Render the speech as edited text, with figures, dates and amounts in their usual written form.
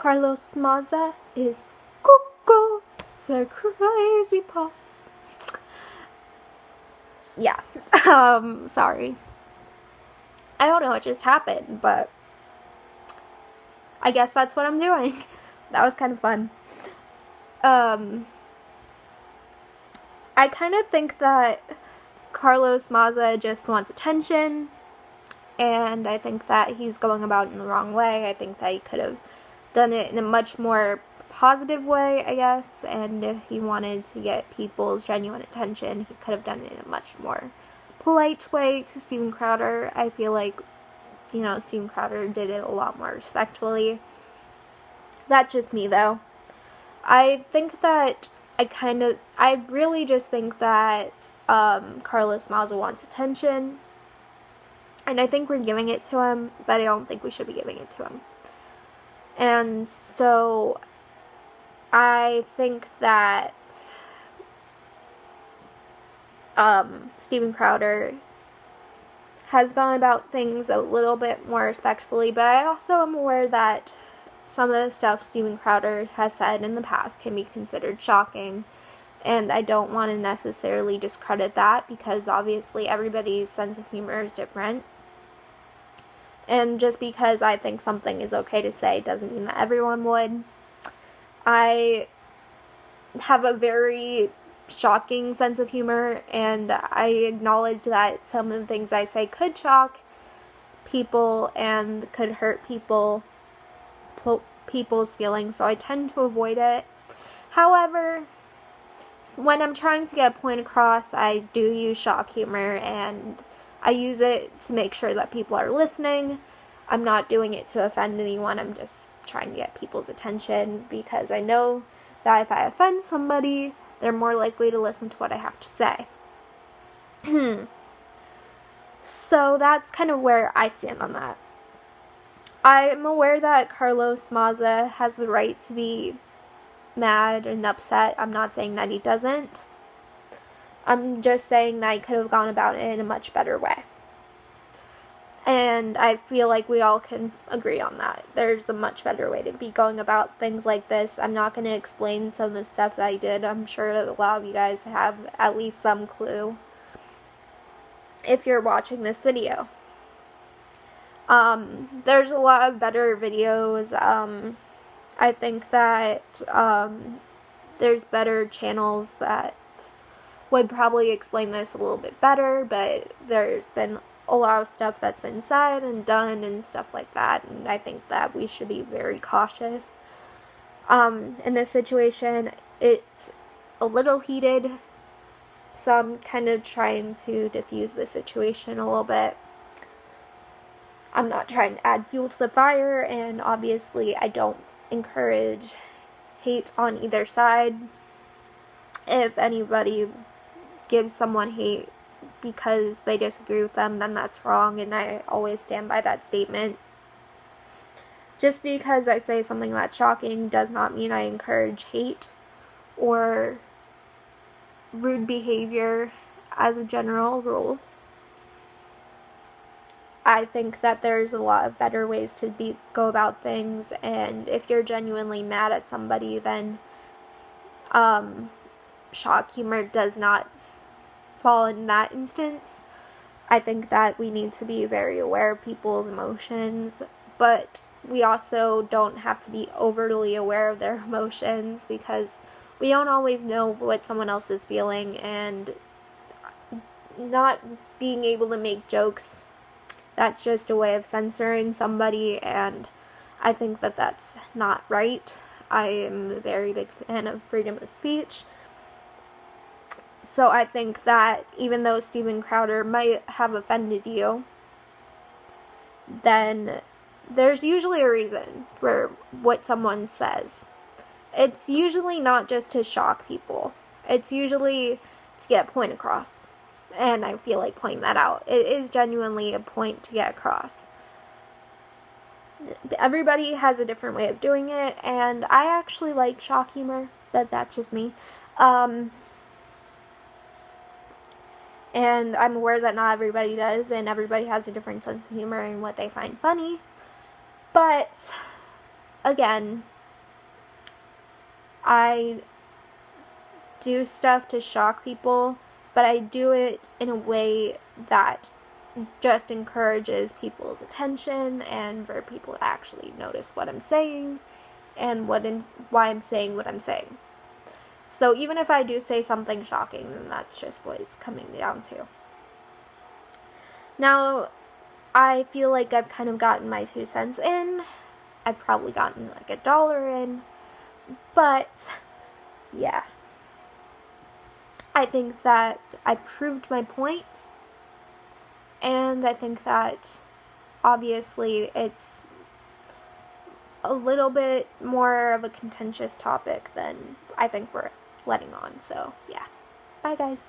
Carlos Maza is cuckoo for crazy paws. Yeah, sorry. I don't know what just happened, but I guess that's what I'm doing. That was kind of fun. I kind of think that Carlos Maza just wants attention, and I think that he's going about it in the wrong way. I think that he could have done it in a much more positive way, I guess, and if he wanted to get people's genuine attention, he could have done it in a much more polite way to Steven Crowder. I feel like, Steven Crowder did it a lot more respectfully. That's just me, though. I think that I really just think that Carlos Maza wants attention, and I think we're giving it to him, but I don't think we should be giving it to him. And so I think that Steven Crowder has gone about things a little bit more respectfully, but I also am aware that some of the stuff Steven Crowder has said in the past can be considered shocking, and I don't want to necessarily discredit that, because obviously everybody's sense of humor is different. And just because I think something is okay to say doesn't mean that everyone would. I have a very shocking sense of humor, and I acknowledge that some of the things I say could shock people and could hurt people's feelings, so I tend to avoid it. However, when I'm trying to get a point across, I do use shock humor, and I use it to make sure that people are listening. I'm not doing it to offend anyone, I'm just trying to get people's attention, because I know that if I offend somebody, they're more likely to listen to what I have to say. So that's kind of where I stand on that. I'm aware that Carlos Maza has the right to be mad and upset. I'm not saying that he doesn't. I'm just saying that he could have gone about it in a much better way. And I feel like we all can agree on that. There's a much better way to be going about things like this. I'm not going to explain some of the stuff that I did. I'm sure a lot of you guys have at least some clue if you're watching this video. There's a lot of better videos. I think that there's better channels that would probably explain this a little bit better, but there's been a lot of stuff that's been said and done and stuff like that, and I think that we should be very cautious. In this situation, it's a little heated, so I'm kind of trying to diffuse the situation a little bit. I'm not trying to add fuel to the fire, and obviously I don't encourage hate on either side. If anybody gives someone hate because they disagree with them, then that's wrong, and I always stand by that statement. Just because I say something that's shocking does not mean I encourage hate or rude behavior as a general rule. I think that there's a lot of better ways to go about things, and if you're genuinely mad at somebody, then shock humor does not fall in that instance. I think that we need to be very aware of people's emotions, but we also don't have to be overly aware of their emotions, because we don't always know what someone else is feeling, and not being able to make jokes, that's just a way of censoring somebody, and I think that that's not right. I am a very big fan of freedom of speech. So I think that even though Steven Crowder might have offended you, then there's usually a reason for what someone says. It's usually not just to shock people. It's usually to get a point across. And I feel like pointing that out. It is genuinely a point to get across. Everybody has a different way of doing it, and I actually like shock humor, but that's just me. And I'm aware that not everybody does, and everybody has a different sense of humor and what they find funny. But, again, I do stuff to shock people, but I do it in a way that just encourages people's attention and for people to actually notice what I'm saying and why I'm saying what I'm saying. So even if I do say something shocking, then that's just what it's coming down to. Now, I feel like I've kind of gotten my 2 cents in. I've probably gotten like $1 in. But, yeah. I think that I proved my point. And I think that, obviously, it's a little bit more of a contentious topic than I think we're letting on. So, yeah. Bye, guys.